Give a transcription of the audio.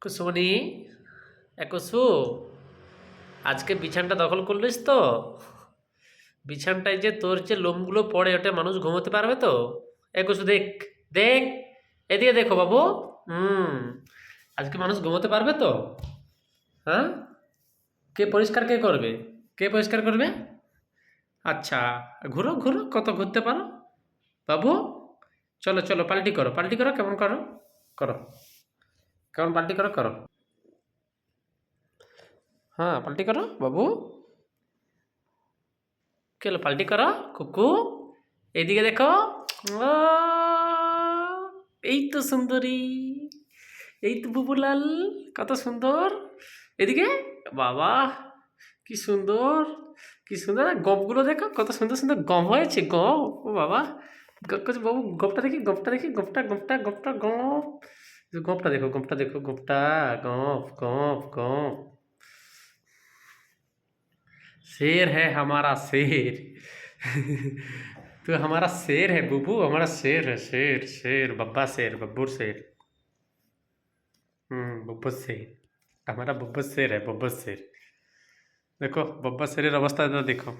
কুসুমনি, কুসু, আজকে বিছানটা দখল করলিস তো? বিছানটায় যে তোর যে লোমগুলো পড়ে ওটা মানুষ ঘুমোতে পারবে তো? কুসু দেখ, দেখ, এদিকে দেখো বাবু। হুম, আজকে মানুষ ঘুমোতে পারবে তো? হ্যাঁ, কে পরিষ্কার কে করবে? কে পরিষ্কার করবে? আচ্ছা, ঘুরো ঘুরো, কত ঘুরতে পারো বাবু। চলো চলো, পাল্টি করো, পাল্টি করো, কেমন করো, করো, কেমন পাল্টি করো, করো। হ্যাঁ, পাল্টি করো বাবু। কেলো পাল্টি করো কুকু, এইদিকে দেখো। আহ, এই তো সুন্দরী, এই তো বুবুলাল, কত সুন্দর। এদিকে বাবা, কি সুন্দর, কি সুন্দর গপগুলো দেখো, কত সুন্দর সুন্দর গপ হয়েছে, গপ। ও বাবা, বাবু গপটা দেখি, গপটা দেখি, গপটা গপটা গপটা গপ। গপটা দেখো, গপটা দেখো, গপটা, গপ গপ গপ। शेर है हमारा शेर। तो हमारा शेर है बुबू, हमारा शेर है, शेर शेर, बब्बा शेर, बब्बू शेर। बब्बू शेर, हमारा बब्बू शेर है, बब्बू शेर। देखो बब्बा शेर अवस्था देखो।